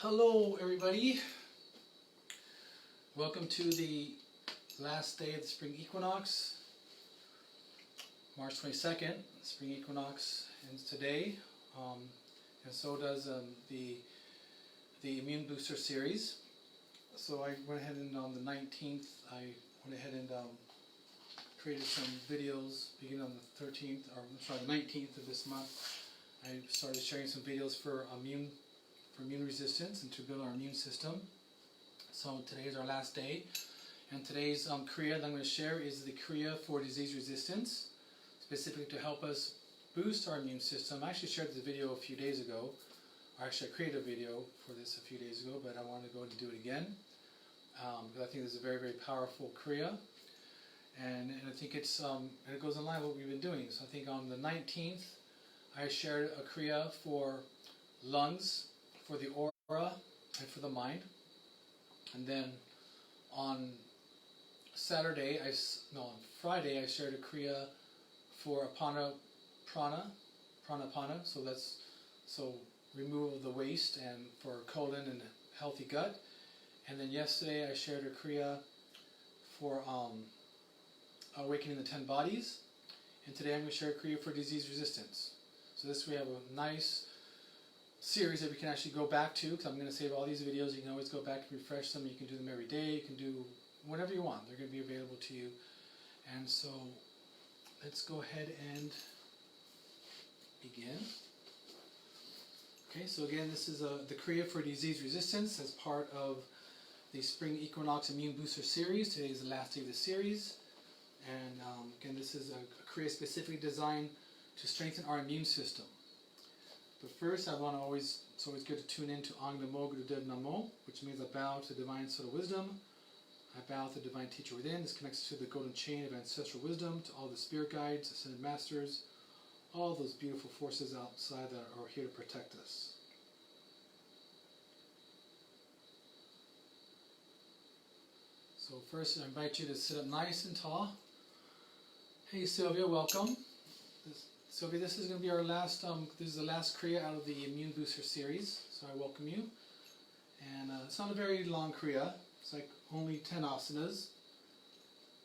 Hello everybody, welcome to the last day of the Spring Equinox, March 22nd. Spring Equinox ends today, and so does the Immune Booster series. So I went ahead and on the 19th, I went ahead and created some videos beginning on the 13th, or I'm sorry, 19th of this month. I started sharing some videos for immune resistance and to build our immune system. So today is our last day, and today's Kriya that I'm going to share is the Kriya for disease resistance, specifically to help us boost our immune system. I actually shared this video a few days ago, or actually I created a video for this a few days ago, but I wanted to go and do it again because I think this is a very, very powerful Kriya, and I think it's and it goes in line with what we've been doing. So I think on the 19th I shared a Kriya for lungs, for the aura, and for the mind. And then on Friday I shared a Kriya for Pranapana. So removal of the waste and for colon and healthy gut. And then yesterday I shared a Kriya for awakening the 10 bodies. And today I'm going to share a Kriya for disease resistance. So this we have a nice series that we can actually go back to, because I'm going to save all these videos. You can always go back and refresh them. You can do them every day. You can do whenever you want. They're going to be available to you. And so let's go ahead and begin. Okay, so again, this is the Kriya for disease resistance as part of the Spring Equinox Immune Booster series. Today is the last day of the series. And again, this is a Kriya specifically designed to strengthen our immune system. But first, it's always good to tune in to Ang Namo Gurudev Namo, which means I bow to divine soul of wisdom. I bow to the divine teacher within. This connects to the golden chain of ancestral wisdom, to all the spirit guides, ascended masters, all those beautiful forces outside that are here to protect us. So first, I invite you to sit up nice and tall. Hey Sylvia, welcome. Sylvia, this is going to be our last, this is the last Kriya out of the Immune Booster series, so I welcome you. And it's not a very long Kriya, it's like only 10 asanas.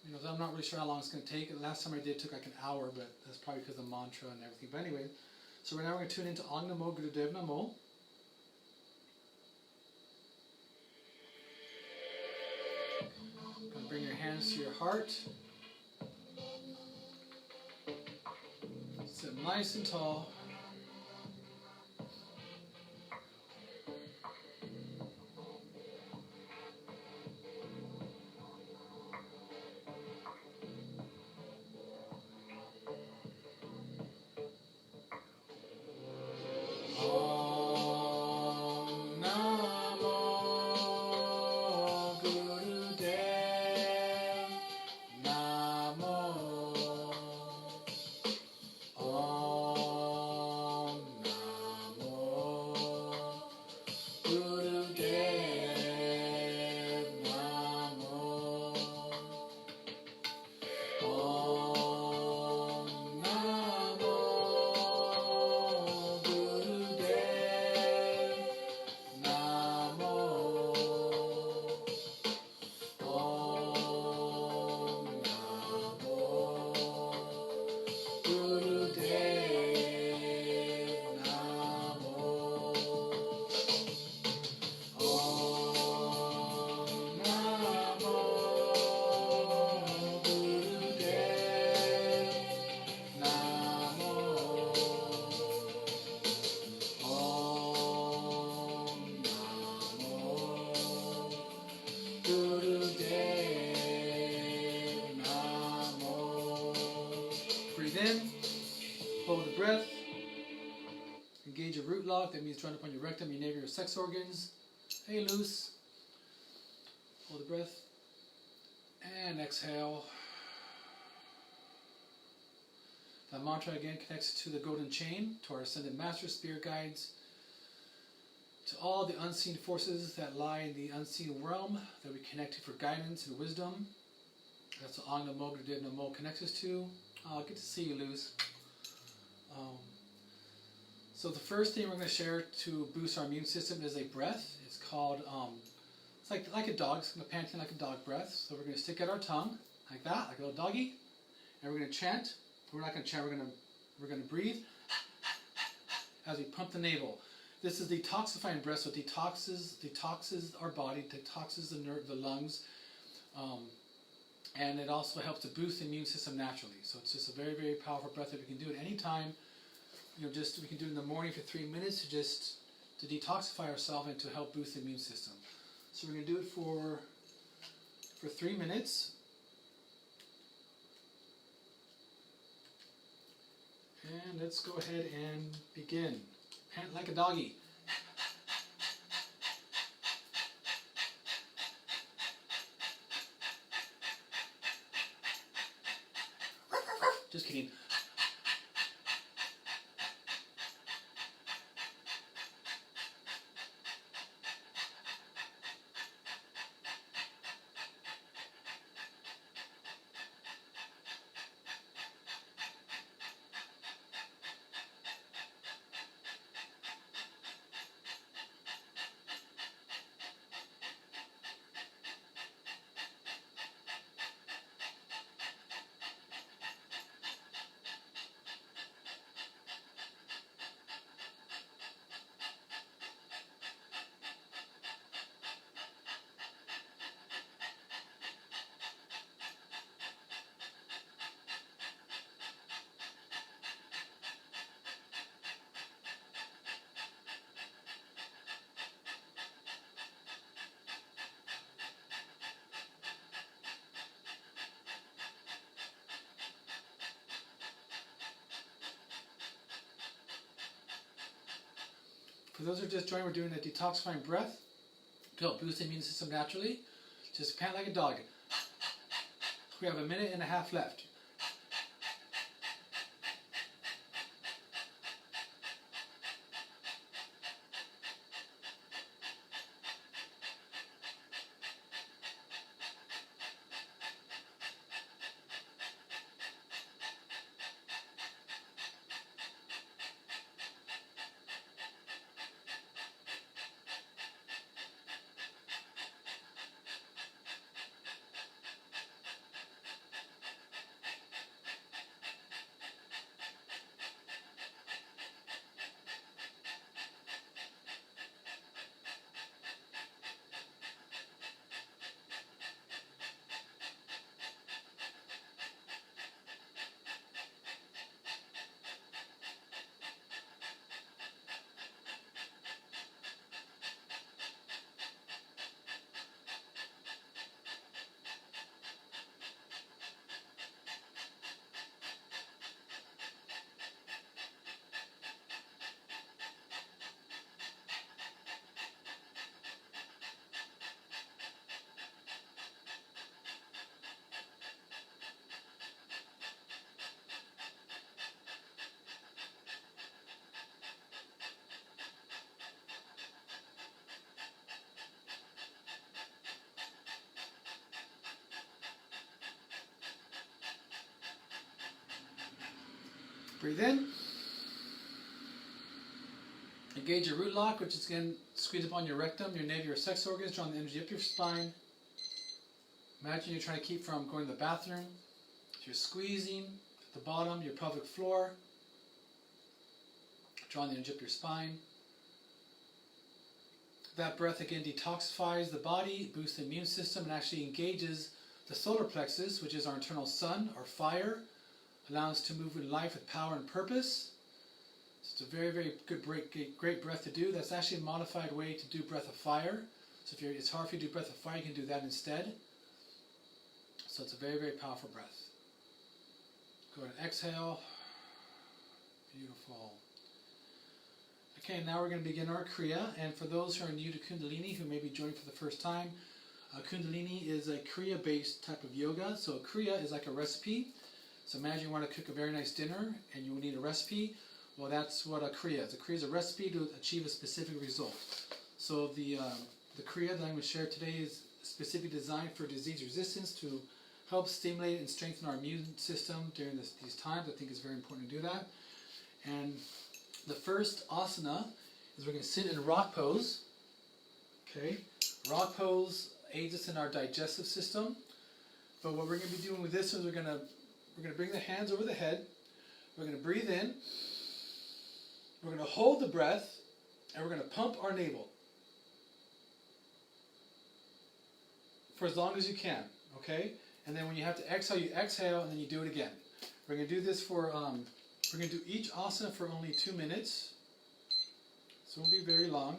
You know, I'm not really sure how long it's going to take. The last time I did it took like an hour, but that's probably because of the mantra and everything. But anyway, so right now we're going to tune into Ang Namo Gurudev Namo. Going to bring your hands to your heart. Sit nice and tall. Breathe in, hold the breath, engage your root lock, that means join up on your rectum, your navel, your sex organs. Hey, loose. Hold the breath, and exhale. That mantra again connects to the golden chain, to our ascended master, spirit guides, to all the unseen forces that lie in the unseen realm that we connect to for guidance and wisdom. That's what Ang Namo Gurudev Namo connects us to. Good to see you, Luz. So the first thing we're going to share to boost our immune system is a breath. It's called, it's like a dog, it's going to panting like a dog breath. So we're going to stick out our tongue like that, like a little doggy, and we're going to chant. We're not going to chant, we're going to breathe as we pump the navel. This is detoxifying breath, so it detoxes our body, detoxes the lungs, and it also helps to boost the immune system naturally. So it's just a very, very powerful breath that we can do at any time. You know, just we can do it in the morning for 3 minutes to detoxify ourselves and to help boost the immune system. So we're going to do it for 3 minutes. And let's go ahead and begin. Pant like a doggy. Just kidding. For those who are just joining, we're doing a detoxifying breath to help boost the immune system naturally. Just pant like a dog. We have 1.5 minutes left. Breathe in. Engage your root lock, which is again squeeze upon your rectum, your navel, your sex organs, drawing the energy up your spine. Imagine you're trying to keep from going to the bathroom. You're squeezing at the bottom, your pelvic floor, drawing the energy up your spine. That breath again detoxifies the body, boosts the immune system, and actually engages the solar plexus, which is our internal sun, our fire, allows us to move in life with power and purpose. It's a very, very good, great breath to do. That's actually a modified way to do breath of fire. So if it's hard for you to do breath of fire, you can do that instead. So it's a very, very powerful breath. Go ahead and exhale. Beautiful. Okay, now we're going to begin our Kriya. And for those who are new to Kundalini, who may be joining for the first time, Kundalini is a Kriya-based type of yoga. So Kriya is like a recipe. So imagine you want to cook a very nice dinner and you need a recipe. Well, that's what a Kriya is. A Kriya is a recipe to achieve a specific result. So the Kriya that I'm going to share today is specifically designed for disease resistance to help stimulate and strengthen our immune system during these times. I think it's very important to do that. And The first asana is we're going to sit in rock pose. Okay, rock pose aids us in our digestive system. But what we're going to be doing with this is we're going to bring the hands over the head. We're going to breathe in. We're going to hold the breath, and we're going to pump our navel for as long as you can. Okay, and then when you have to exhale, you exhale, and then you do it again. We're going to do this for. We're going to do each asana for only 2 minutes, so it won't be very long.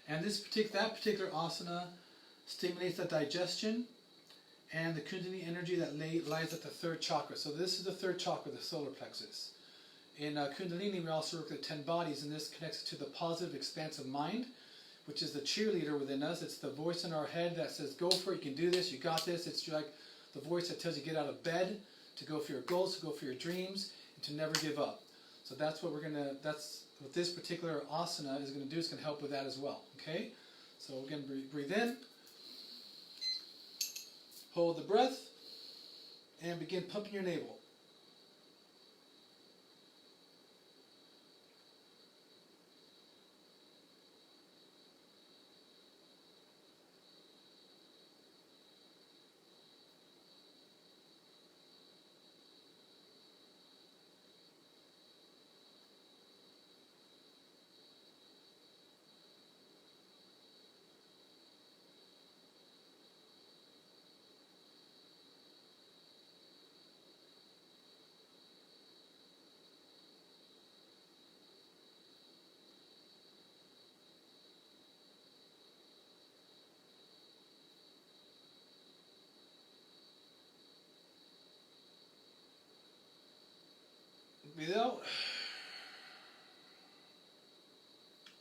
And that particular asana stimulates the digestion and the Kundalini energy that lies at the third chakra. So this is the third chakra, the solar plexus. In Kundalini, we also work with 10 bodies, and this connects to the positive, expansive mind, which is the cheerleader within us. It's the voice in our head that says, go for it, you can do this, you got this. It's like the voice that tells you to get out of bed, to go for your goals, to go for your dreams, and to never give up. So that's what that's what this particular asana is going to do. It's going to help with that as well. Okay? So again, breathe in, hold the breath, and begin pumping your navel. Breathe out.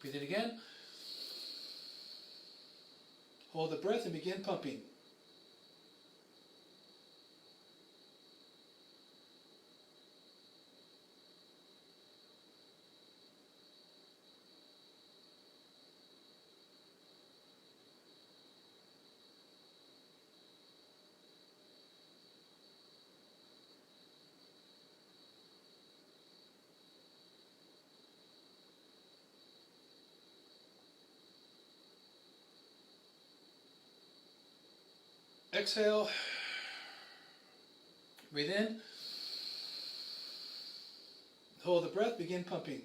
Breathe in again. Hold the breath and begin pumping. Exhale. Breathe in. Hold the breath, begin pumping.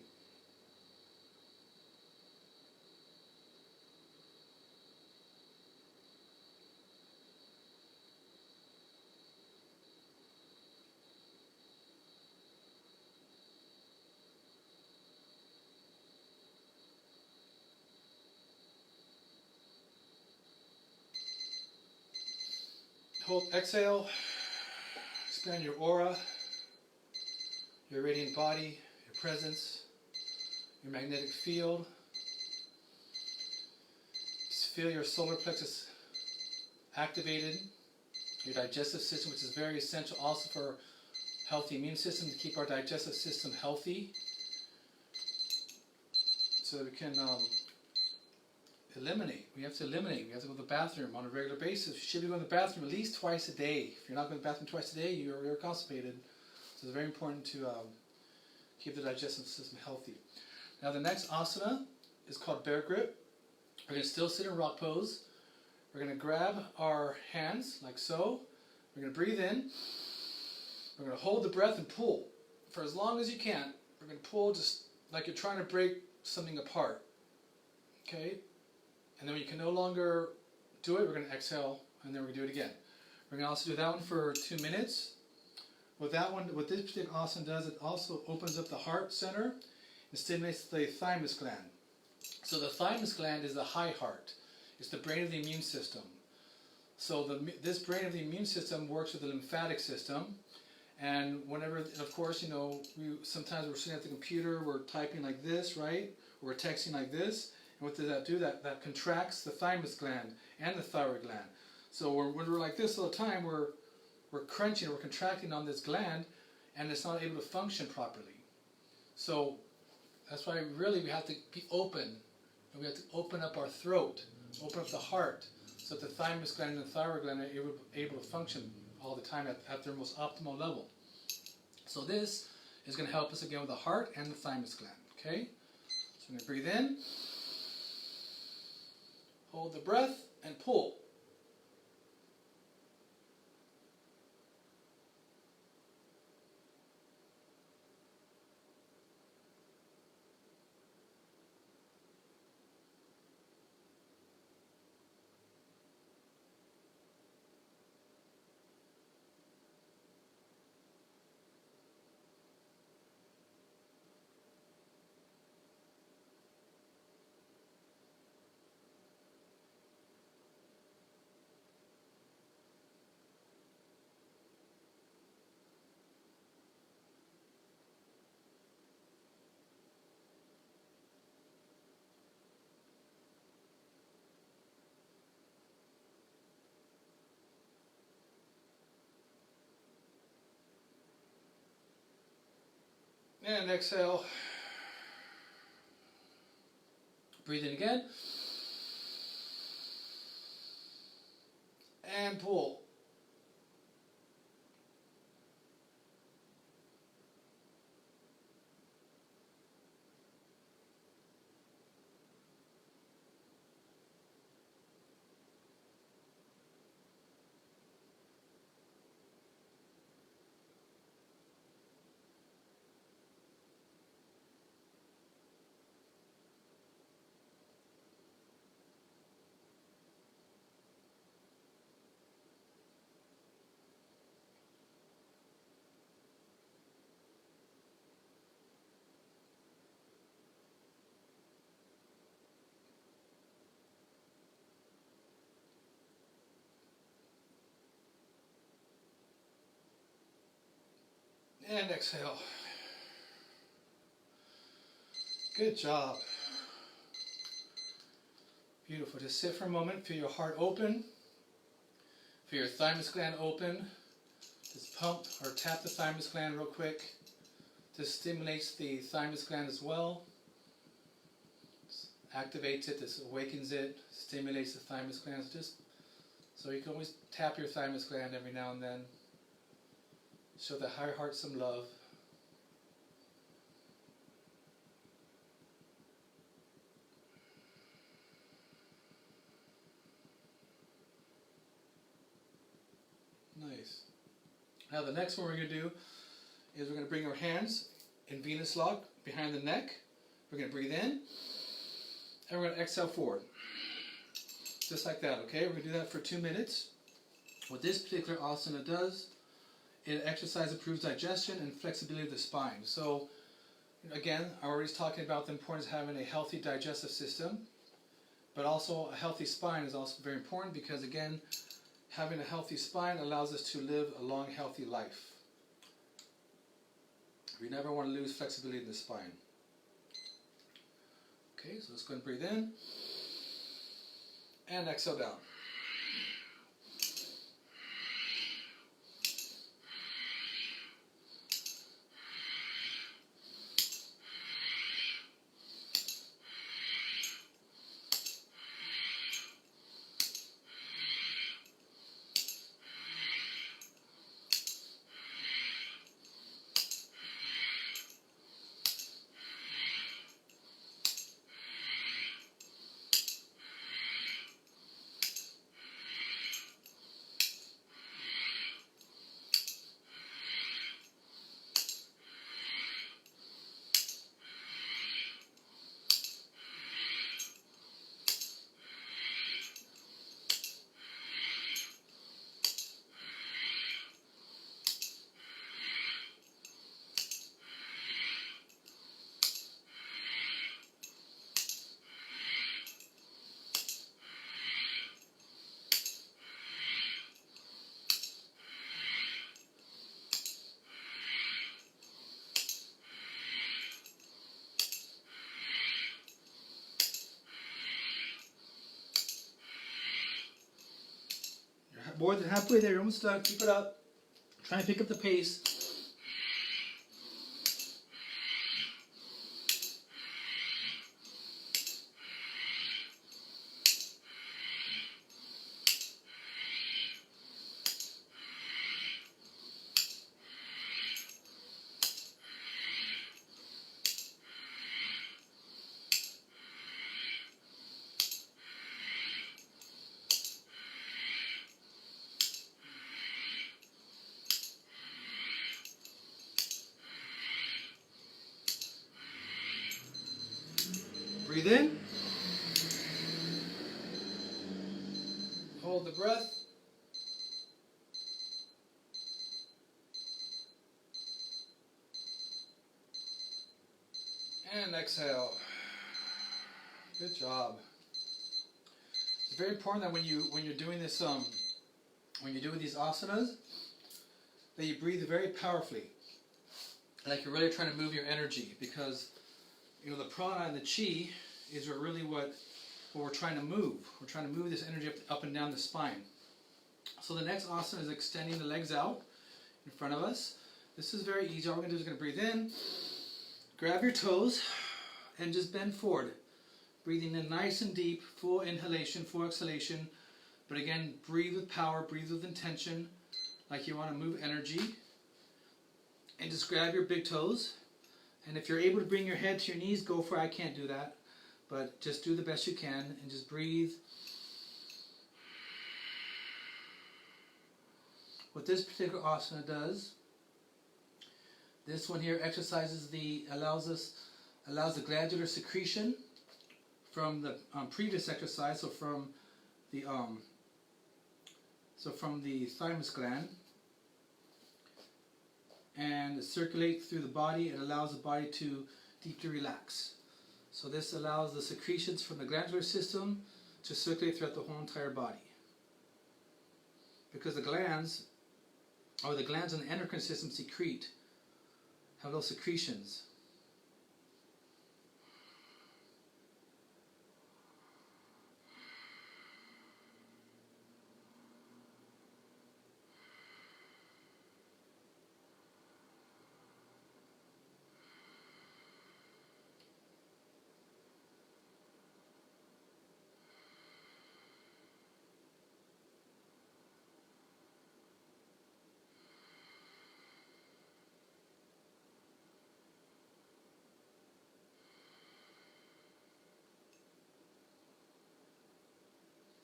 Hold, exhale, expand your aura, your radiant body, your presence, your magnetic field. Just feel your solar plexus activated, your digestive system, which is very essential also for healthy immune system, to keep our digestive system healthy, so that we can eliminate. We have to eliminate. We have to go to the bathroom on a regular basis. You should be going to the bathroom at least twice a day. If you're not going to the bathroom twice a day, you're constipated. So it's very important to keep the digestive system healthy. Now the next asana is called bear grip. We're going to still sit in rock pose. We're going to grab our hands like so. We're going to breathe in. We're going to hold the breath and pull for as long as you can. We're going to pull just like you're trying to break something apart. Okay? And then when you can no longer do it, we're going to exhale, and then we're going to do it again. We're going to also do that one for 2 minutes. What this particular asana does, it also opens up the heart center and stimulates the thymus gland. So the thymus gland is the high heart. It's the brain of the immune system. So this brain of the immune system works with the lymphatic system. And whenever, of course, sometimes we're sitting at the computer, we're typing like this, right? We're texting like this. And what does that do? That contracts the thymus gland and the thyroid gland. So when we're like this all the time, we're crunching, we're contracting on this gland, and it's not able to function properly. So that's why really we have to be open. And we have to open up our throat, open up the heart, so that the thymus gland and the thyroid gland are able to function all the time at their most optimal level. So this is going to help us again with the heart and the thymus gland. Okay? So I'm going to breathe in, hold the breath, and pull. And exhale. Breathe in again. And pull. And exhale. Good job. Beautiful. Just sit for a moment. Feel your heart open. Feel your thymus gland open. Just pump or tap the thymus gland real quick. This stimulates the thymus gland as well. This activates it. This awakens it. Stimulates the thymus gland. So you can always tap your thymus gland every now and then. Show the higher heart some love. Nice. Now the next one we're going to do is we're going to bring our hands in Venus lock behind the neck. We're going to breathe in and we're going to exhale forward. Just like that, okay? We're going to do that for 2 minutes. What this particular asana does, it exercise improves digestion and flexibility of the spine. So again, I already talking about the importance of having a healthy digestive system, but also a healthy spine is also very important because again, having a healthy spine allows us to live a long, healthy life. We never want to lose flexibility in the spine. Okay, so let's go and breathe in and exhale down. More than halfway there, you're almost done. Keep it up. Try and pick up the pace. Breathe in. Hold the breath. And exhale. Good job. It's very important that when you're doing this when you're doing these asanas, that you breathe very powerfully, like you're really trying to move your energy, because the prana and the chi is really what we're trying to move. We're trying to move this energy up and down the spine. So the next asana is extending the legs out in front of us. This is very easy. All we're going to do is going to breathe in, grab your toes, and just bend forward. Breathing in nice and deep, full inhalation, full exhalation. But again, breathe with power, breathe with intention, like you want to move energy. And just grab your big toes. And if you're able to bring your head to your knees, go for it. I can't do that. But just do the best you can and just breathe. What this particular asana does, this one here exercises allows the glandular secretion from the previous exercise, so from the thymus gland, and circulate through the body. It allows the body to deeply relax. So this allows the secretions from the glandular system to circulate throughout the whole entire body. Because the glands in the endocrine system have those secretions.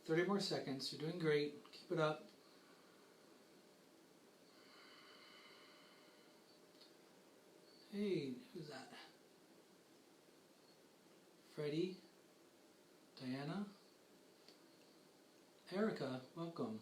"30 more seconds. You're doing great. Keep it up." Hey, who's that? Freddie? Diana? Erica, welcome.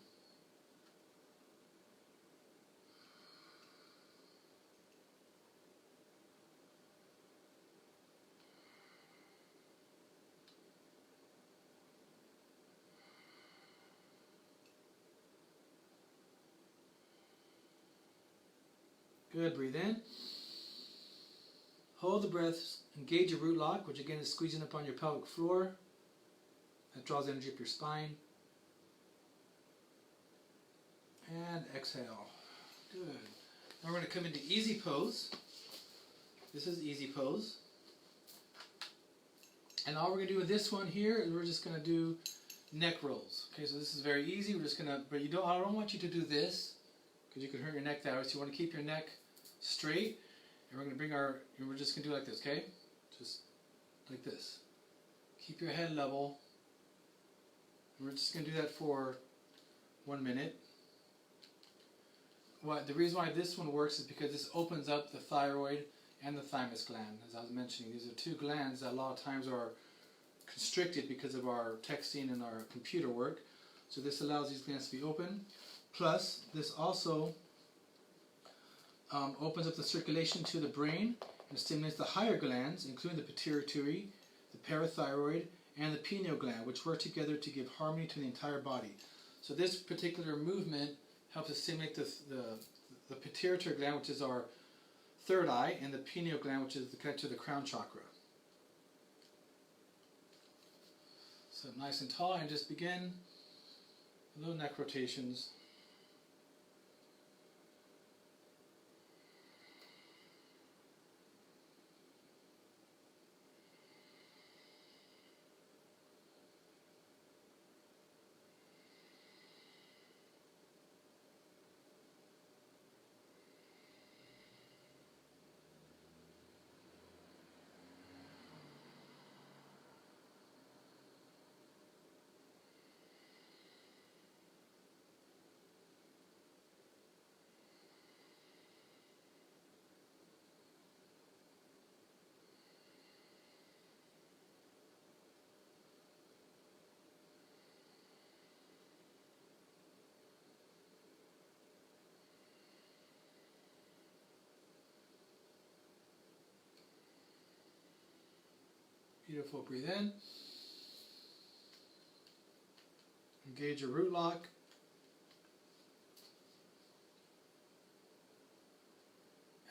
Good, breathe in. Hold the breath, engage your root lock, which again is squeezing up on your pelvic floor. That draws energy up your spine. And exhale. Good. Now we're going to come into easy pose. This is easy pose. And all we're going to do with this one here is we're just going to do neck rolls. Okay, so this is very easy. We're just going to, but I don't want you to do this, because you can hurt your neck that way. So you want to keep your neck straight, and we're going to we're just going to do it like this, okay? Just like this. Keep your head level. And we're just going to do that for 1 minute. The reason why this one works is because this opens up the thyroid and the thymus gland. As I was mentioning, these are two glands that a lot of times are constricted because of our texting and our computer work. So this allows these glands to be open. Plus, this also opens up the circulation to the brain and stimulates the higher glands, including the pituitary, the parathyroid, and the pineal gland, which work together to give harmony to the entire body. So this particular movement helps to stimulate the pituitary gland, which is our third eye, and the pineal gland, which is connected to the crown chakra. So nice and tall, and just begin little neck rotations. Beautiful. Breathe in. Engage your root lock.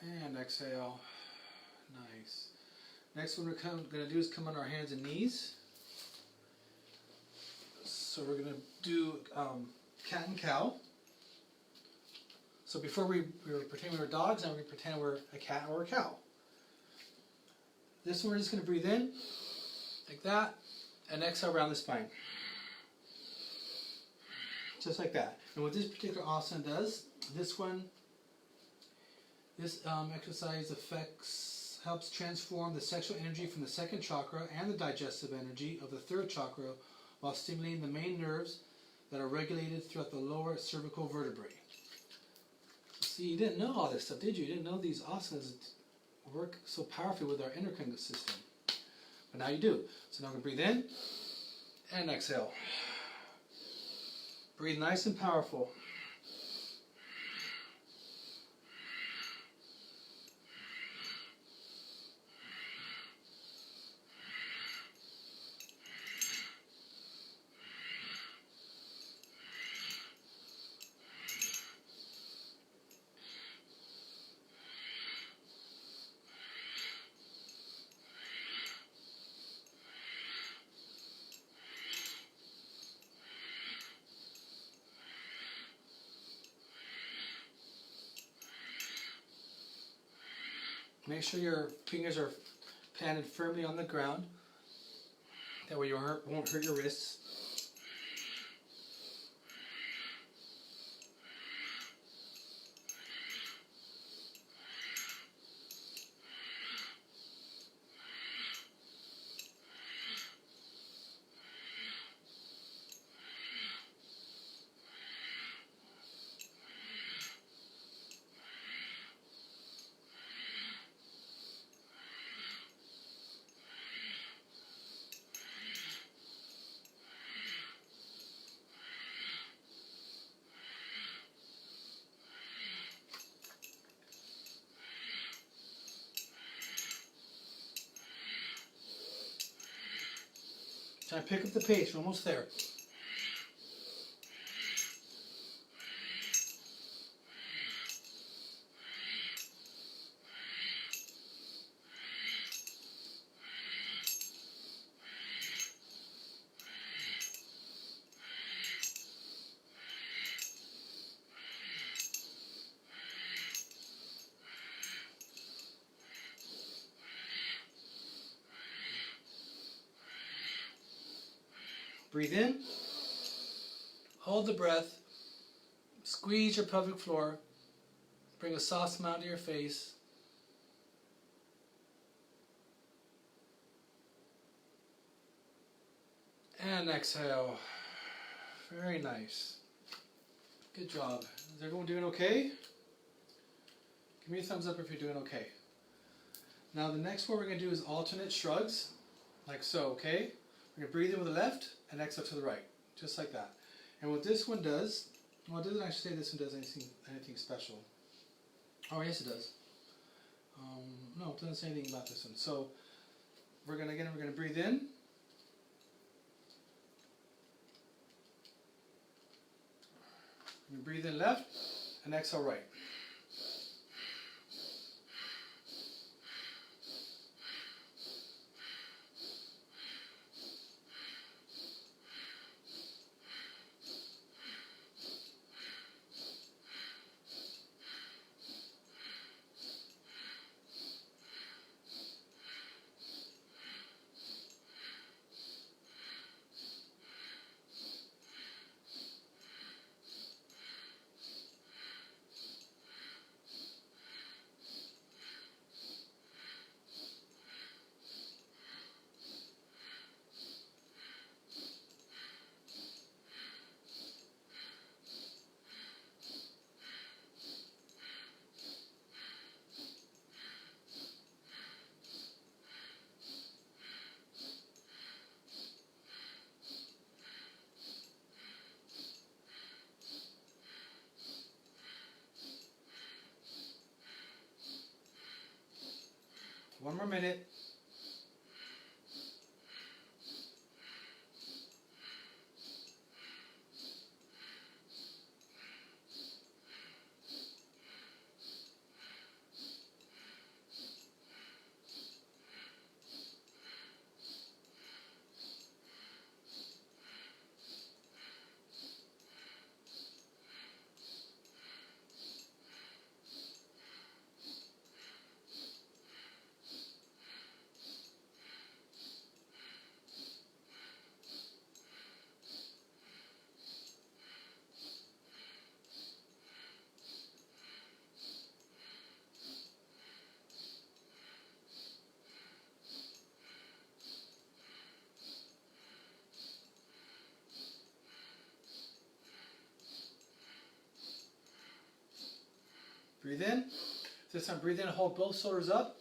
And exhale. Nice. Next one we're going to do is come on our hands and knees. So we're going to do cat and cow. So before we were pretending we were dogs, now we pretend we're a cat or a cow. This one we're just going to breathe in, like that, and exhale around the spine. Just like that. And what this particular asana does, this exercise helps transform the sexual energy from the second chakra and the digestive energy of the third chakra while stimulating the main nerves that are regulated throughout the lower cervical vertebrae. See, you didn't know all this stuff, did you? You didn't know these asanas work so powerfully with our endocrine system. But now you do. So now we're going to breathe in and exhale. Breathe nice and powerful. Make sure your fingers are planted firmly on the ground. That way you won't hurt your wrists. Try to pick up the pace. We're almost there. Breathe in, hold the breath, squeeze your pelvic floor, bring a soft smile to your face. And exhale. Very nice. Good job. Is everyone doing okay? Give me a thumbs up if you're doing okay. Now the next one we're going to do is alternate shrugs, like so, okay? We're going to breathe in with the left and exhale to the right, just like that. And what this one does, well, it doesn't actually say this one does anything special. Oh, yes it does. No, it doesn't say anything about this one. So we're going to breathe in. You breathe in left and exhale right. One more minute. Breathe in. This time breathe in, hold both shoulders up.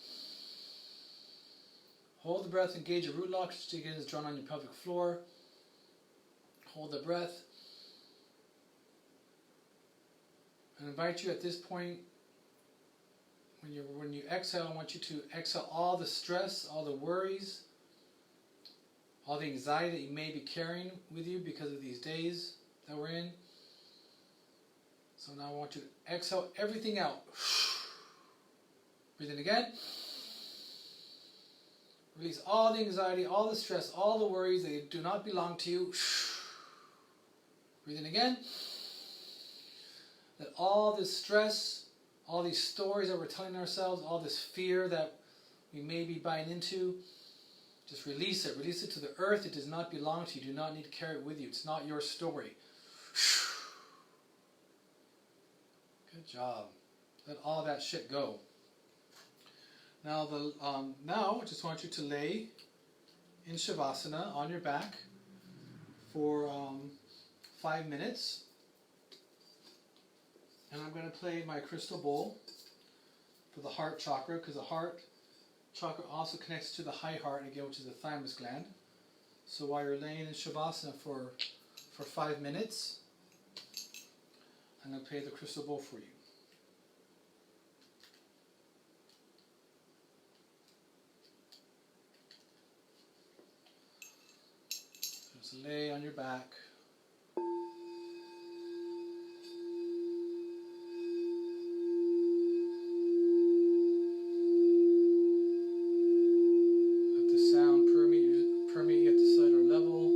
Hold the breath, engage your root lock, which again is drawn on your pelvic floor. Hold the breath. I invite you at this point, when you exhale, I want you to exhale all the stress, all the worries, all the anxiety that you may be carrying with you because of these days that we're in. So now I want you to exhale everything out. Breathe in again. Release all the anxiety, all the stress, all the worries that do not belong to you. Breathe in again. Let all this stress, all these stories that we're telling ourselves, all this fear that we may be buying into, just release it. Release it to the earth. It does not belong to you. You do not need to carry it with you. It's not your story. Good job. Let all that shit go. Now, now I just want you to lay in Shavasana on your back for 5 minutes. And I'm going to play my crystal bowl for the heart chakra, because the heart chakra also connects to the high heart again, which is the thymus gland. So while you're laying in Shavasana for 5 minutes, I'm going to play the crystal bowl for you. Just lay on your back. Let the sound permeate at the cellular level.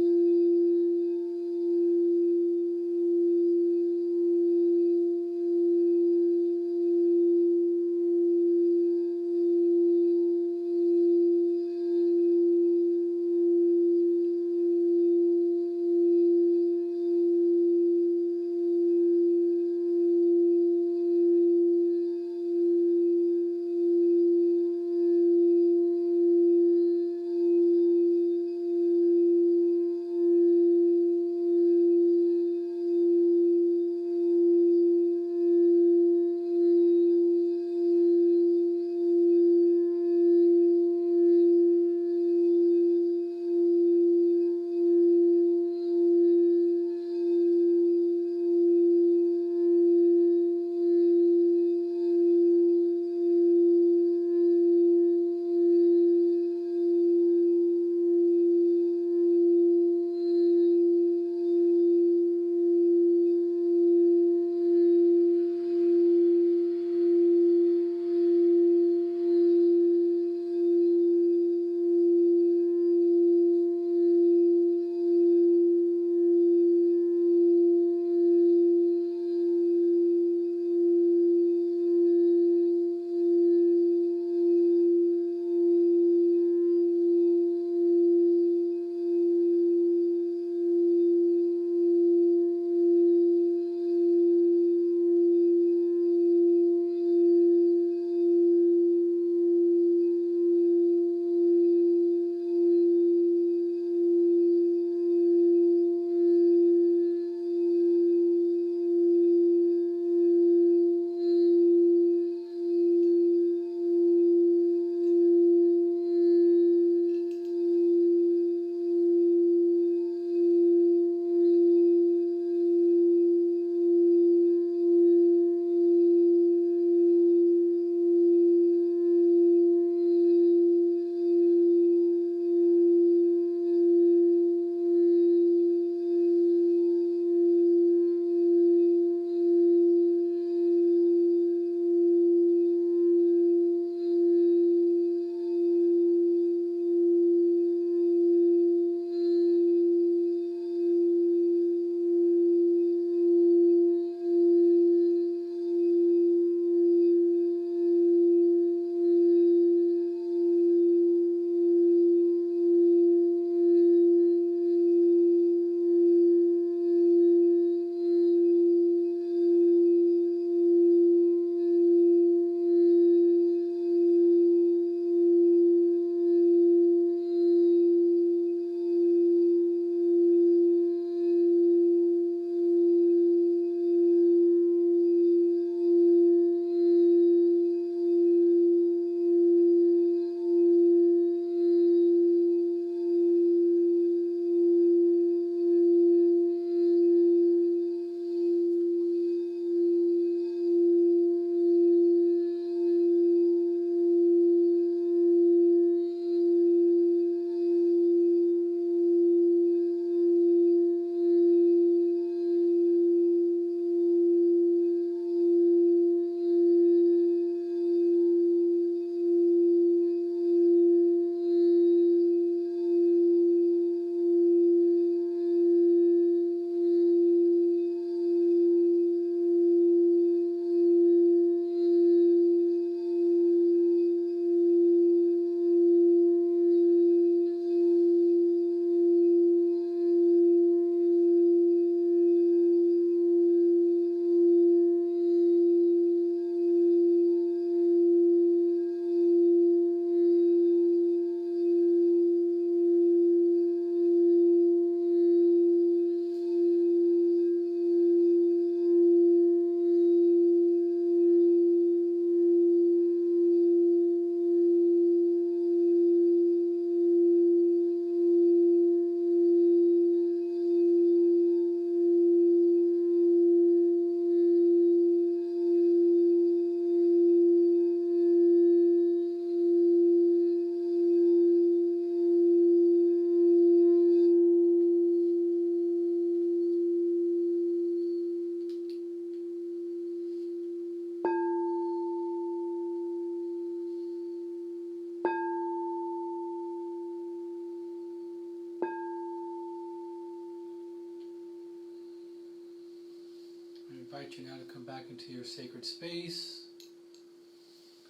invite you now to come back into your sacred space,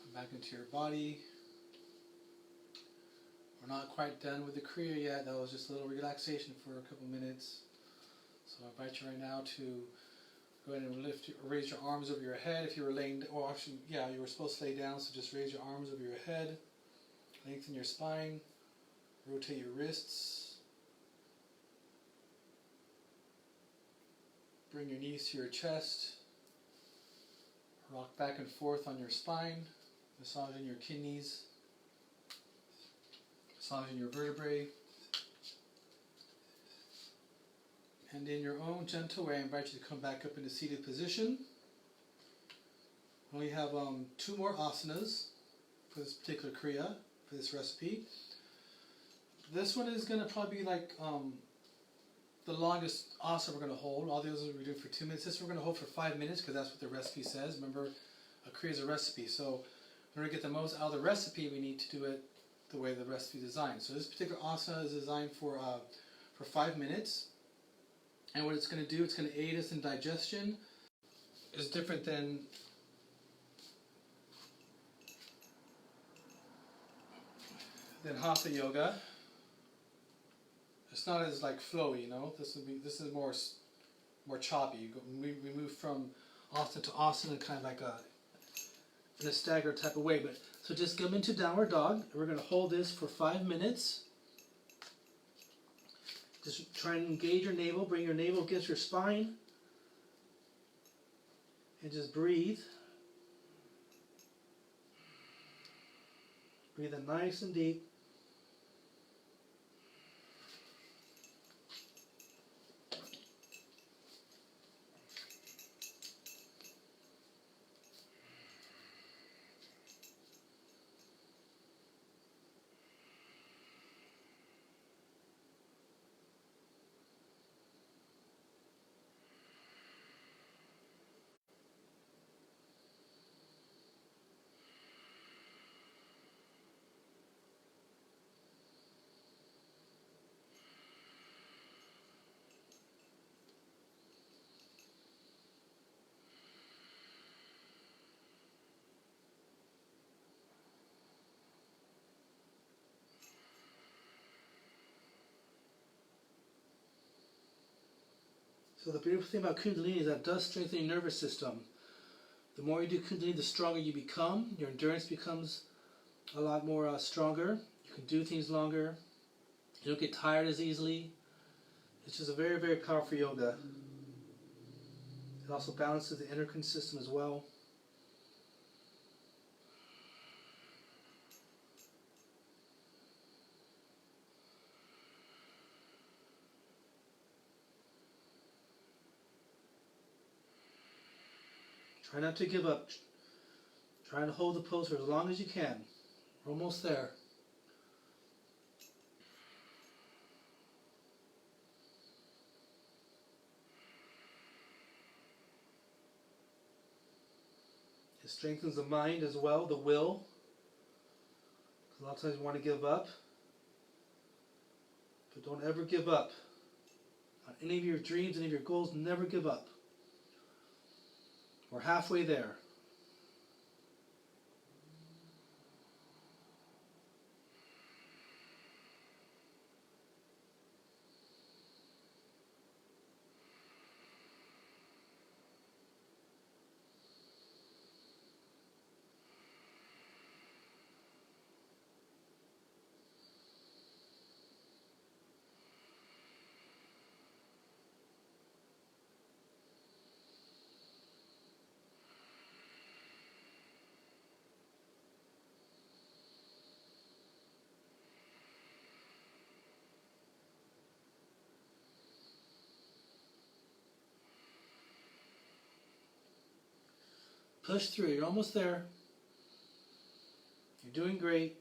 come back into your body. We're not quite done with the Kriya yet. That was just a little relaxation for a couple minutes. So I invite you right now to go ahead and raise your arms over your head. If you were laying, or actually, yeah, you were supposed to lay down, so just raise your arms over your head, lengthen your spine, rotate your wrists, bring your knees to your chest, rock back and forth on your spine, massaging your kidneys, massaging your vertebrae. And in your own gentle way, I invite you to come back up into seated position. We only have 2 more asanas for this particular Kriya, for this recipe. This one is going to probably be like the longest asana we're going to hold. All the others we're doing for 2 minutes. This we're going to hold for 5 minutes because that's what the recipe says. Remember, a Kriya is a recipe. So in order to get the most out of the recipe, we need to do it the way the recipe is designed. So this particular asana is designed for 5 minutes. And what it's going to do, it's going to aid us in digestion. It's different than Hatha yoga. It's not as like flowy, you know. This is more choppy. We move from asana to asana, kind of like in a staggered type of way. But so just come into downward dog. We're going to hold this for 5 minutes. Just try and engage your navel, bring your navel against your spine, and just breathe. Breathe in nice and deep. So the beautiful thing about Kundalini is that it does strengthen your nervous system. The more you do Kundalini, the stronger you become. Your endurance becomes a lot more stronger. You can do things longer. You don't get tired as easily. It's just a very, very powerful yoga. It also balances the endocrine system as well. Try not to give up. Try to hold the pose for as long as you can. We're almost there. It strengthens the mind as well, the will. A lot of times we want to give up. But don't ever give up. On any of your dreams, any of your goals, never give up. We're halfway there. Push through. You're almost there. You're doing great.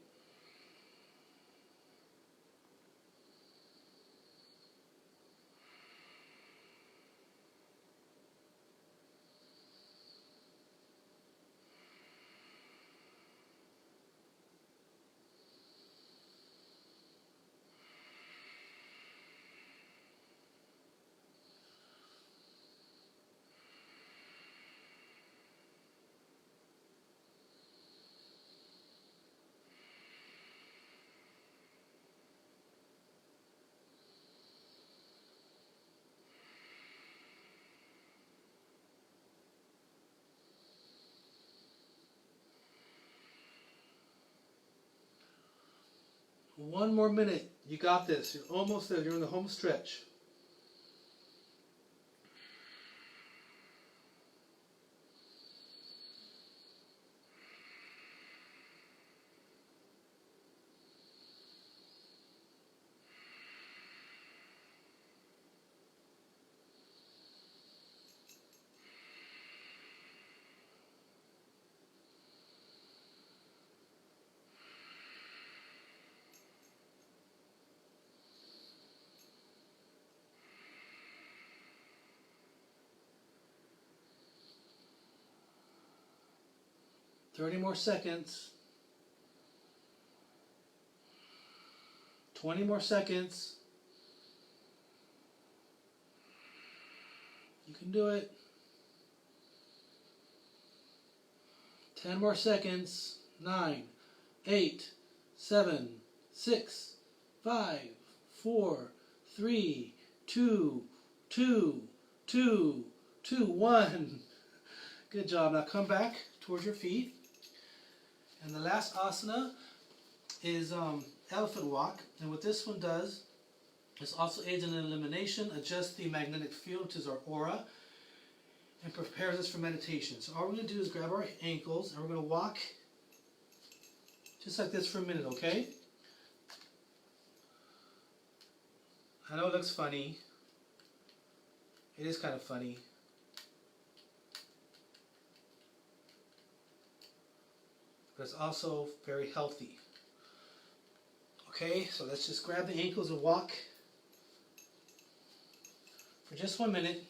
One more minute. You got this. You're almost there. You're in the home stretch. Thirty more seconds. 20 more seconds. You can do it. 10 more seconds. 9, 8, 7, 6, 5, 4, 3, 2, 2, 2, 2, 1. Good job. Now come back towards your feet. And the last asana is elephant walk. And what this one does is also aids in elimination, adjusts the magnetic field, which is our aura, and prepares us for meditation. So all we're going to do is grab our ankles and we're going to walk just like this for a minute, okay? I know it looks funny. It is kind of funny. But it's also very healthy. Okay, so let's just grab the ankles and walk for just 1 minute.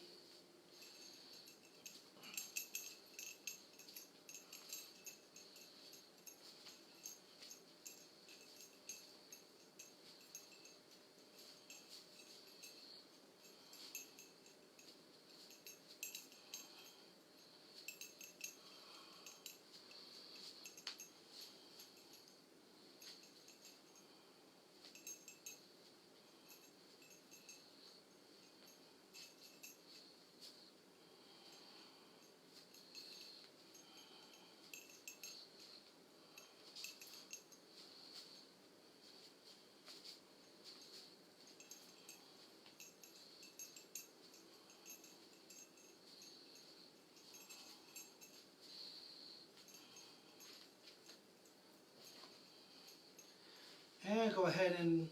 And go ahead and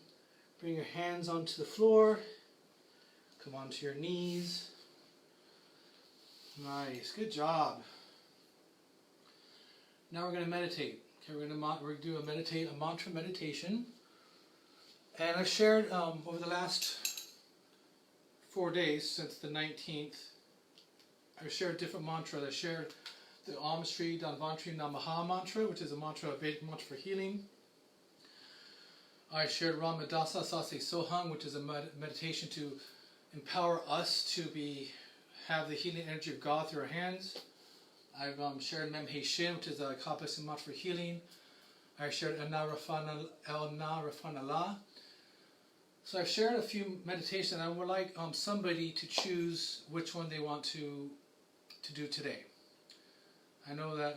bring your hands onto the floor. Come onto your knees. Nice, good job. Now we're going to meditate. Okay, we're going to do a mantra meditation. And I've shared over the last 4 days since the 19th, I've shared different mantras. I shared the Om Shri Dhanvantri Namaha mantra, which is a mantra, a Vedic mantra for healing. I shared Ramadasa Sase Soham, which is a meditation to empower us to have the healing energy of God through our hands. I've shared Mem He Shin, which is a Kabbalistic mantra for healing. I shared El Na Rafan Allah. So I've shared a few meditations, and I would like somebody to choose which one they want to do today. I know that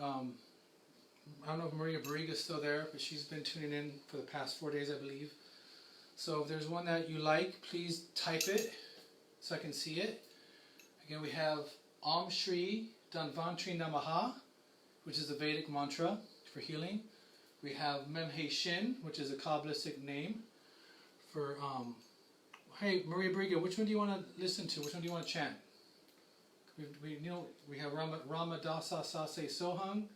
I don't know if Maria Barriga is still there, but she's been tuning in for the past 4 days, I believe. So if there's one that you like, please type it so I can see it. Again, we have Om Shri Dhanvantri Namaha, which is a Vedic mantra for healing. We have Mem He Shin, which is a Kabbalistic name for, hey, Maria Barriga, which one do you want to listen to? Which one do you want to chant? We have Ramadasa Sase Soham.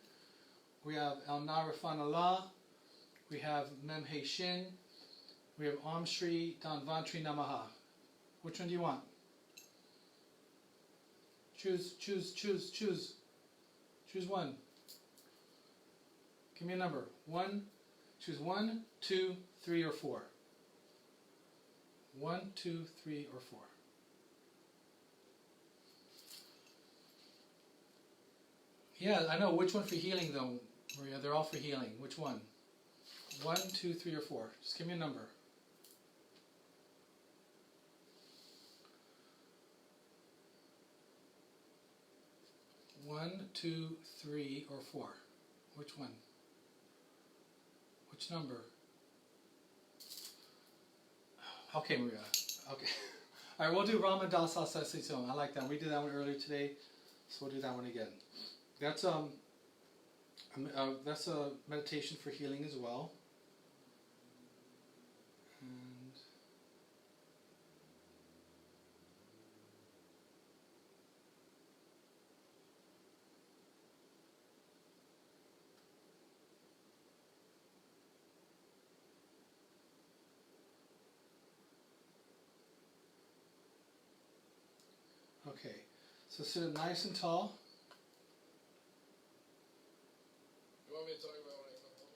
We have El Na Rafan Allah. We have Mem He Shin. We have Om Shri Dhanvantri Namaha. Which one do you want? Choose one. Give me a number. Choose 1, 2, 3, or 4. 1, 2, 3, or 4. Yeah, I know. Which one for healing though, Maria? They're all for healing. Which one? 1, 2, 3, or 4. Just give me a number. 1, 2, 3, or 4. Which one? Which number? Okay, Maria. Okay. All right, we'll do Rama Dasa Session. I like that. We did that one earlier today, so we'll do that one again. That's that's a meditation for healing as well. And okay, so sit up nice and tall. You want me to talk about when I come home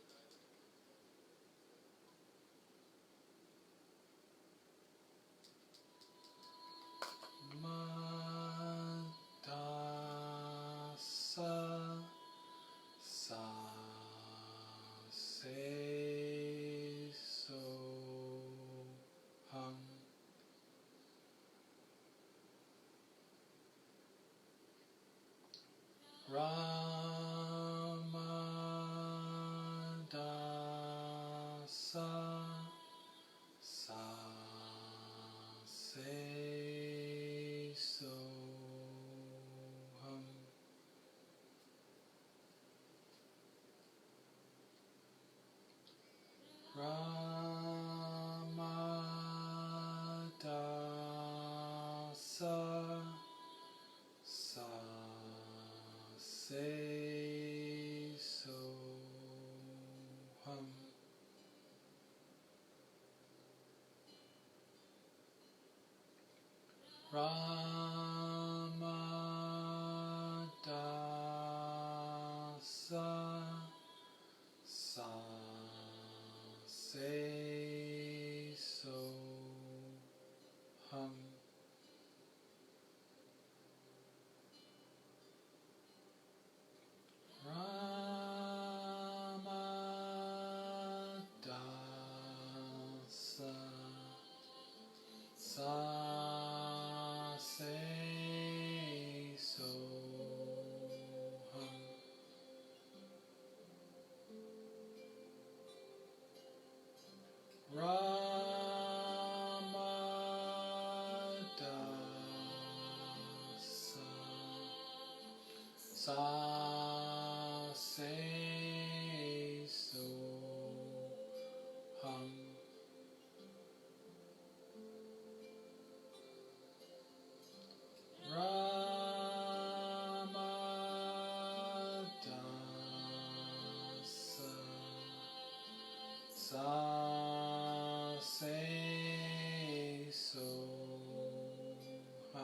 Madasa sa se so hum. Ramadasa sa se so hum. Ramadasa sa se so hum. Ramadasa sa se so hum. Ramadasa sa se so hum. Ramadasa sa se so hum. Ramadasa sa se so hum.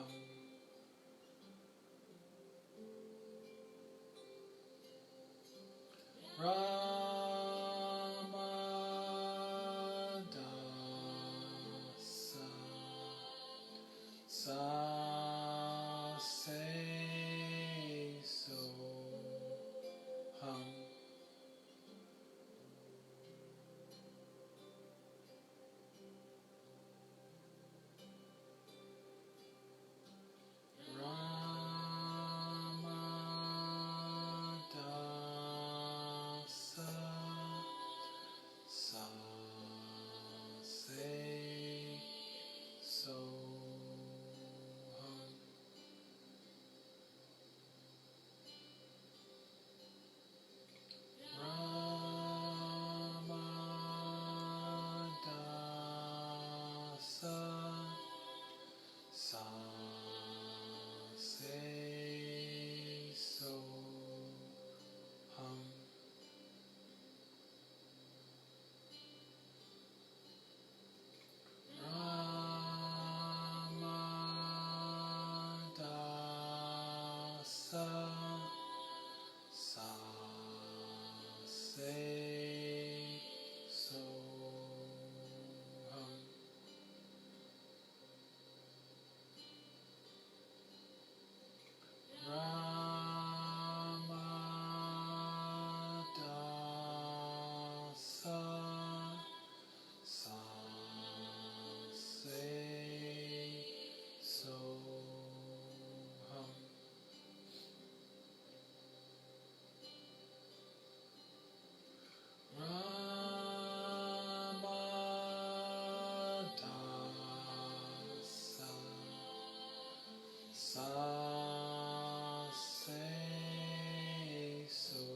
Sa say so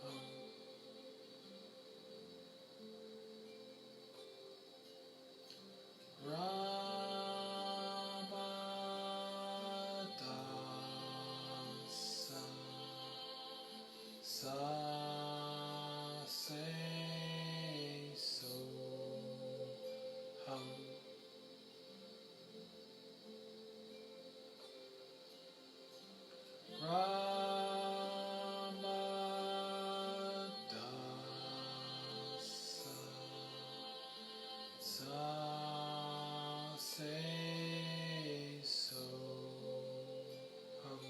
hum. Rama dasa sa say so hum. Rama dasa sa say so hum.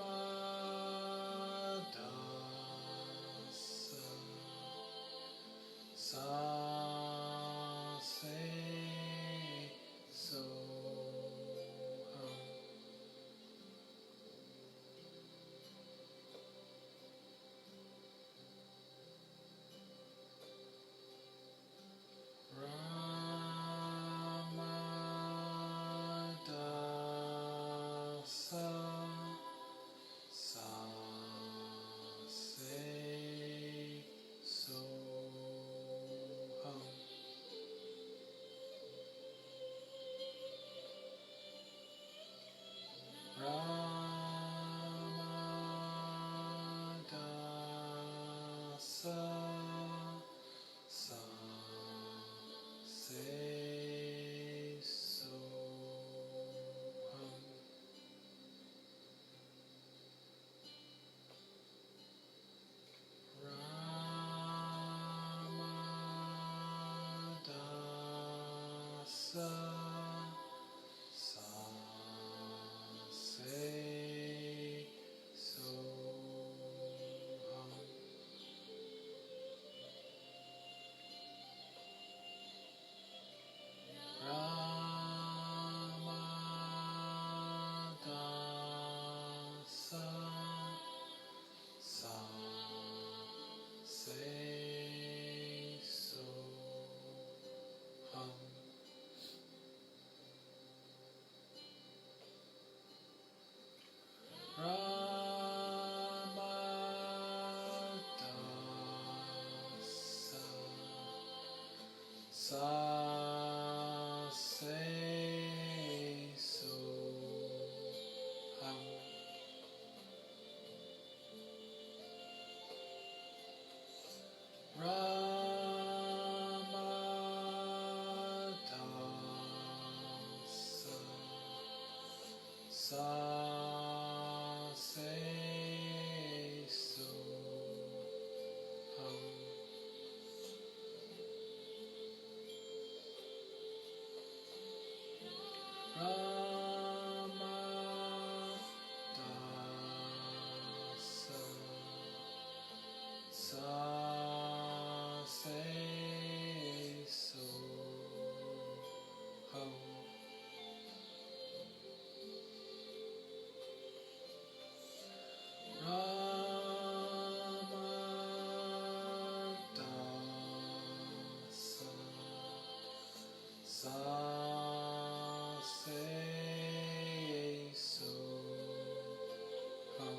Rama dasa sa say so hum. Rama dasa sa say so hum. Rama dasa sa say so hum. Rama dasa sa say so hum. Rama dasa sa say so hum. Rama dasa sa say so hum. Rama dasa sa say so hum. Rama dasa sa say so hum. Rama dasa sa say so hum.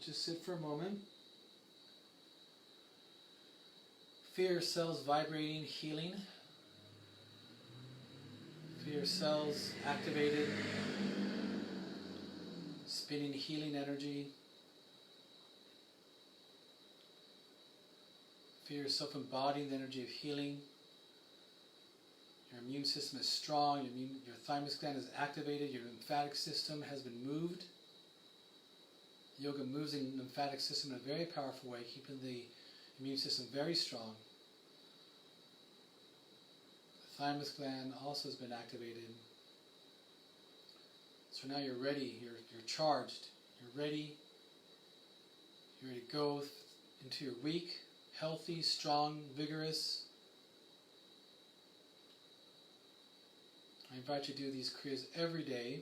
just sit for a moment. Feel your cells vibrating, healing. Feel your cells activated, spinning healing energy. Feel yourself embodying the energy of healing. Your immune system is strong, your thymus gland is activated, your lymphatic system has been moved. Yoga moves the lymphatic system in a very powerful way, keeping the immune system very strong. The thymus gland also has been activated. So now you're ready, you're charged, you're ready to go into your week, healthy, strong, vigorous. I invite you to do these Kriyas every day.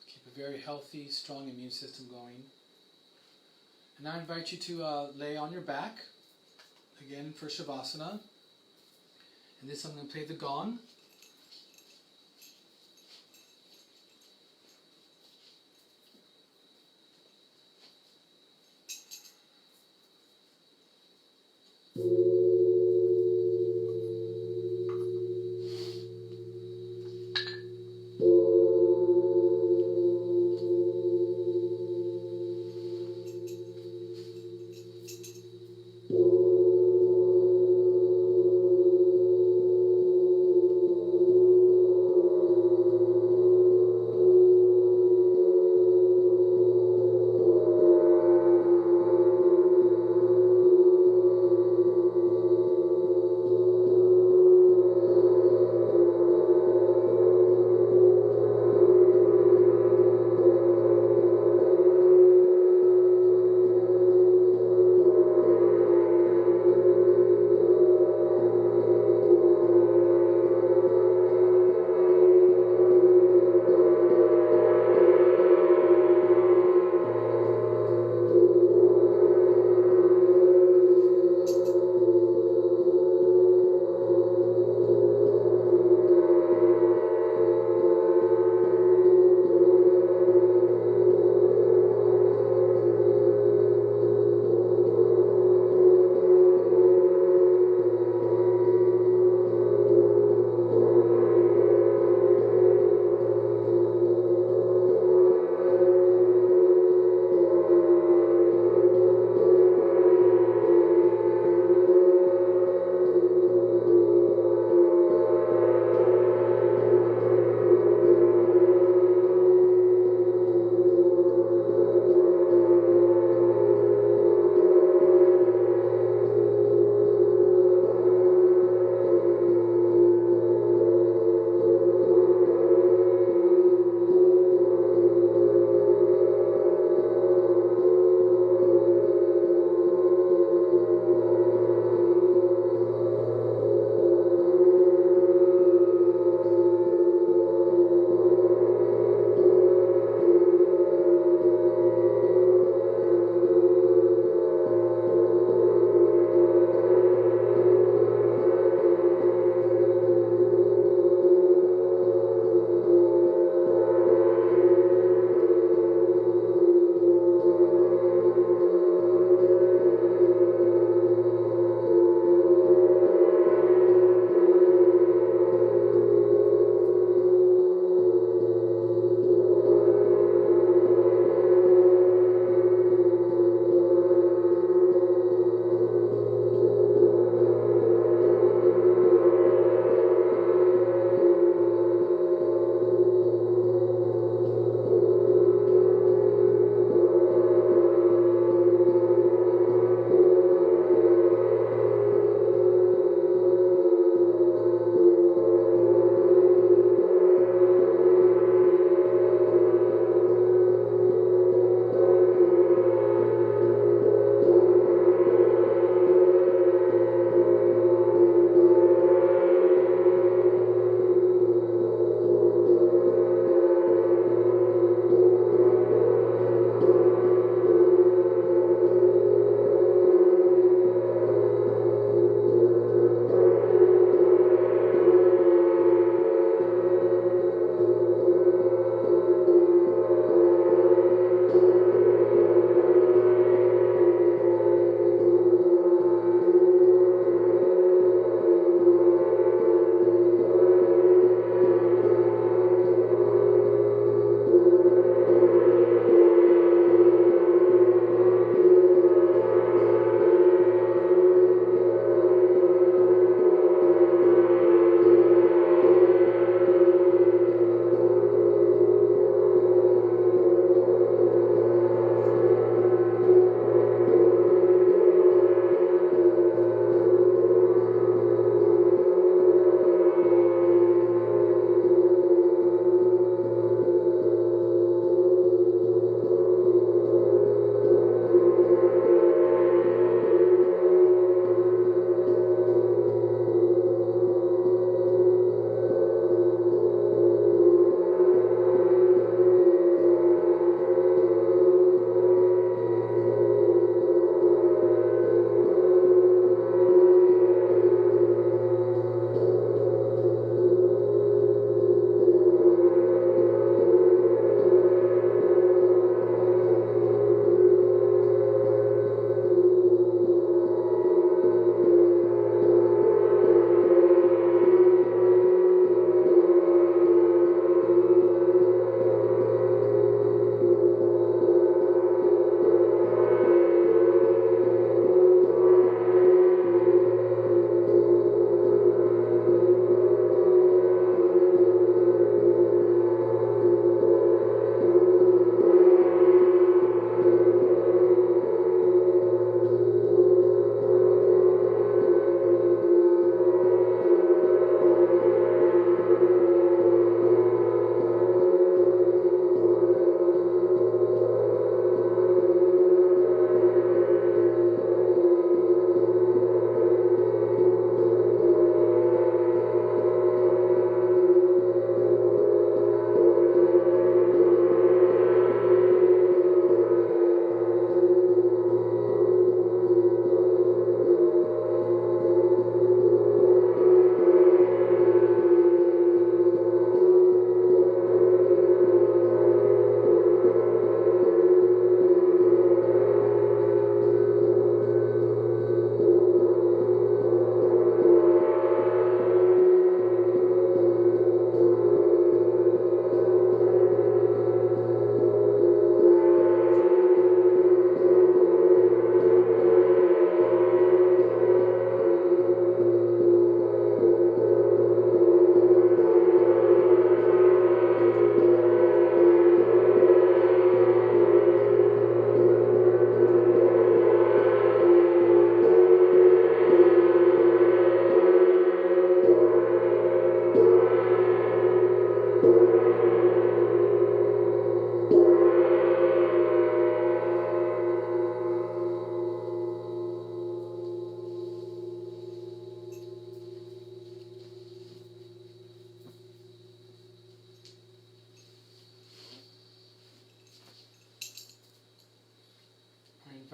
Keep a very healthy, strong immune system going. And I invite you to lay on your back, again for Shavasana. And this I'm going to play the gong.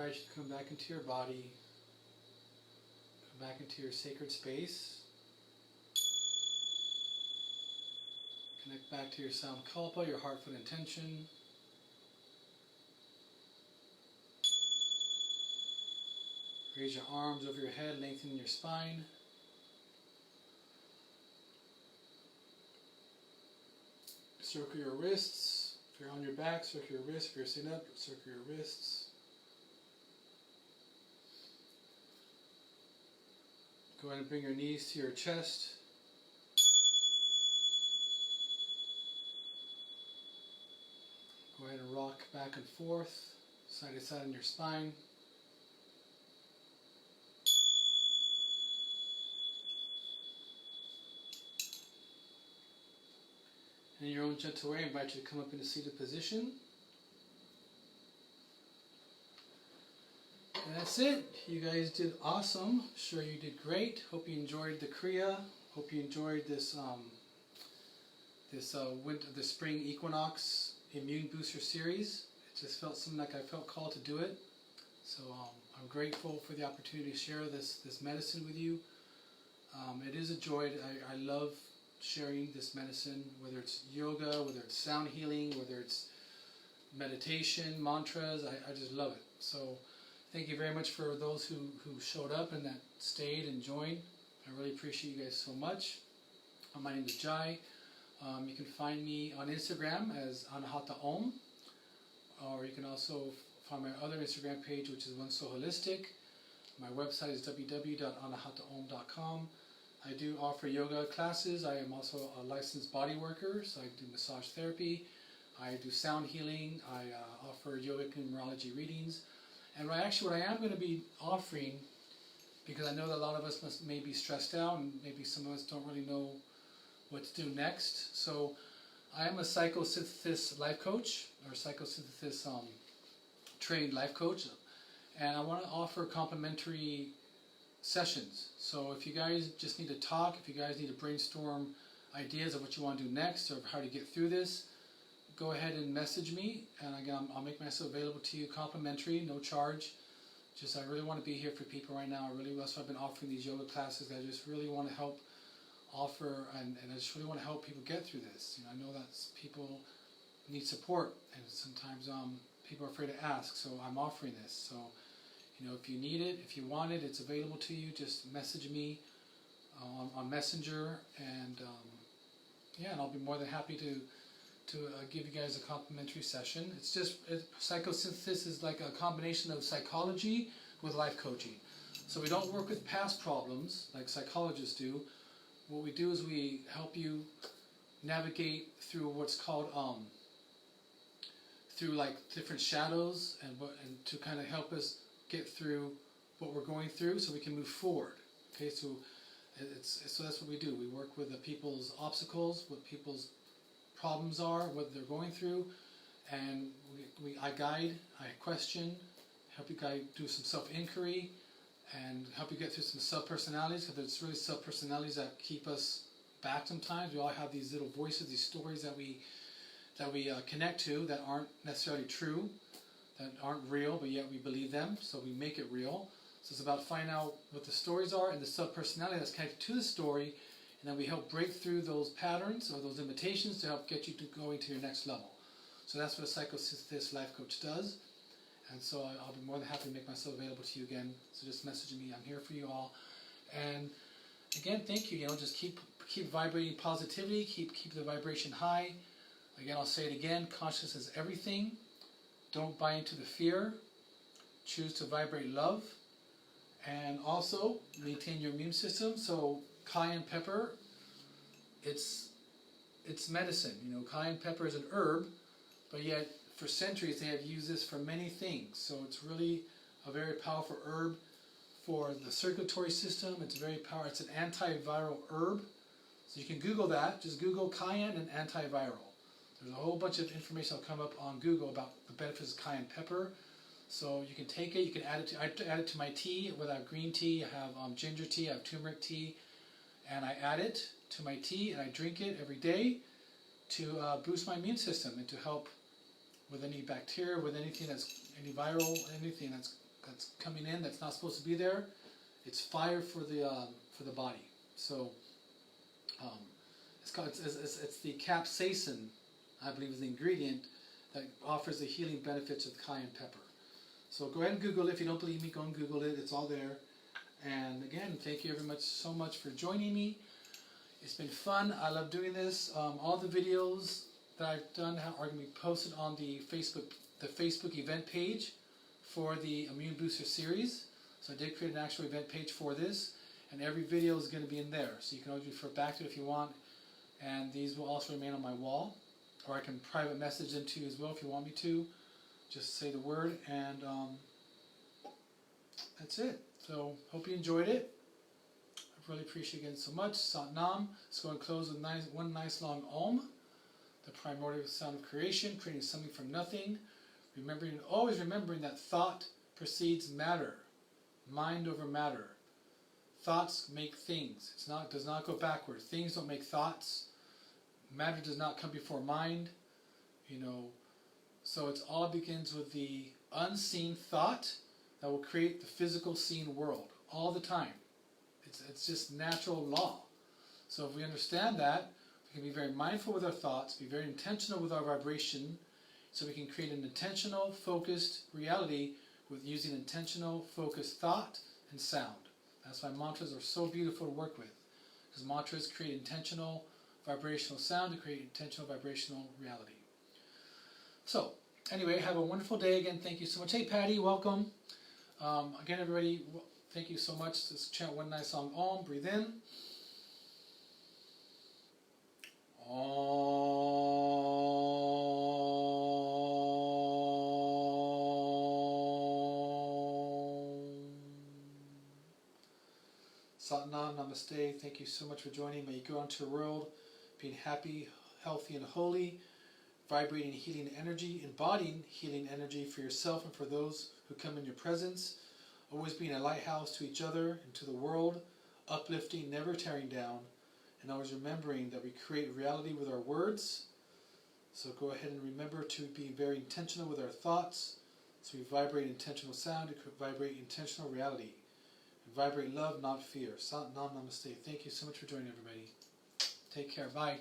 invite you to come back into your body, come back into your sacred space. Connect back to your Samkalpa, your heartfelt intention. Raise your arms over your head, lengthening your spine. Circle your wrists. If you're on your back, circle your wrists. If you're sitting up, circle your wrists. Go ahead and bring your knees to your chest. Go ahead and rock back and forth, side to side in your spine. And in your own gentle way, I invite you to come up into seated position. And that's it. You guys did awesome. Sure you did great. Hope you enjoyed the Kriya. Hope you enjoyed this the Spring Equinox Immune Booster Series. It just felt something like I felt called to do it. So I'm grateful for the opportunity to share this medicine with you. It is a joy. I love sharing this medicine, whether it's yoga, whether it's sound healing, whether it's meditation, mantras. I just love it. So thank you very much for those who showed up and that stayed and joined. I really appreciate you guys so much. My name is Jai. You can find me on Instagram as Anahata Om, or you can also find my other Instagram page, which is One So Holistic. My website is www.anahataom.com. I do offer yoga classes. I am also a licensed body worker, so I do massage therapy. I do sound healing. I offer yogic numerology readings. And what I am going to be offering, because I know that a lot of us may be stressed out and maybe some of us don't really know what to do next. So I am a psychosynthesis life coach, or psychosynthesis trained life coach, and I want to offer complimentary sessions. So if you guys just need to talk, if you guys need to brainstorm ideas of what you want to do next or how to get through this, go ahead and message me, and again, I'll make myself available to you complimentary, no charge. Just I really want to be here for people right now. That's why I've been offering these yoga classes. I just really want to help offer, and I just really want to help people get through this. I know that people need support, and sometimes people are afraid to ask, so I'm offering this. So if you need it, if you want it, it's available to you. Just message me on Messenger, and and I'll be more than happy to give you guys a complimentary session. It's just psychosynthesis is like a combination of psychology with life coaching. So we don't work with past problems like psychologists do. What we do is we help you navigate through what's called through like different shadows, and to kind of help us get through what we're going through, so we can move forward. Okay, so that's what we do. We work with the people's obstacles, what people's problems are, what they're going through, and I guide, I question, help you guys do some self-inquiry, and help you get through some sub-personalities, because it's really sub-personalities that keep us back sometimes. We all have these little voices, these stories that we connect to that aren't necessarily true, that aren't real, but yet we believe them, so we make it real. So it's about finding out what the stories are and the sub-personality that's connected to the story, and then we help break through those patterns or those limitations to help get you to going to your next level. So that's what a psychosynthesis life coach does. And so I'll be more than happy to make myself available to you again. So just message me. I'm here for you all. And again, thank you. Just keep vibrating positivity. Keep the vibration high. Again, I'll say it again. Consciousness is everything. Don't buy into the fear. Choose to vibrate love. And also maintain your immune system. So cayenne pepper, it's medicine. Cayenne pepper is an herb, but yet for centuries they have used this for many things. So it's really a very powerful herb for the circulatory system. It's an antiviral herb. So you can Google that. Just Google cayenne and antiviral. There's a whole bunch of information that'll come up on Google about the benefits of cayenne pepper. So you can take it. You can add it I add it to my tea. Whether I have green tea, I have ginger tea, I have turmeric tea, and I add it to my tea and I drink it every day to boost my immune system and to help with any bacteria, with anything any viral, anything that's that's coming in that's not supposed to be there. It's fire for the body. So it's the capsaicin, I believe, is the ingredient that offers the healing benefits of cayenne pepper. So go ahead and Google it. If you don't believe me, go and Google it. It's all there. And again, thank you so much for joining me. It's been fun. I love doing this. All the videos that I've done are going to be posted on the Facebook event page for the Immune Booster series. So I did create an actual event page for this, and every video is going to be in there. So you can always refer back to it if you want. And these will also remain on my wall, or I can private message them to you as well if you want me to. Just say the word, and that's it. So hope you enjoyed it. I really appreciate it again so much. Sat Nam. Let's go and close with one nice long Om, the primordial sound of creation, creating something from nothing. Always remembering that thought precedes matter, mind over matter. Thoughts make things. Does not go backward. Things don't make thoughts. Matter does not come before mind. So it all begins with the unseen thought that will create the physical seen world all the time. It's just natural law. So if we understand that, we can be very mindful with our thoughts, be very intentional with our vibration, so we can create an intentional, focused reality with using intentional, focused thought and sound. That's why mantras are so beautiful to work with, because mantras create intentional vibrational sound to create intentional vibrational reality. So, anyway, have a wonderful day. Again, thank you so much. Hey, Patty, welcome. Again, everybody, thank you so much. Let's chant one nice song. Om, breathe in. Satnam, namaste. Thank you so much for joining. May you go into the world being happy, healthy, and holy, vibrating healing energy, embodying healing energy for yourself and for those who come in your presence, always being a lighthouse to each other and to the world, uplifting, never tearing down, and always remembering that we create reality with our words. So go ahead and remember to be very intentional with our thoughts, so we vibrate intentional sound to vibrate intentional reality. We vibrate love, not fear. Sat Nam Namaste. Thank you so much for joining, everybody. Take care. Bye.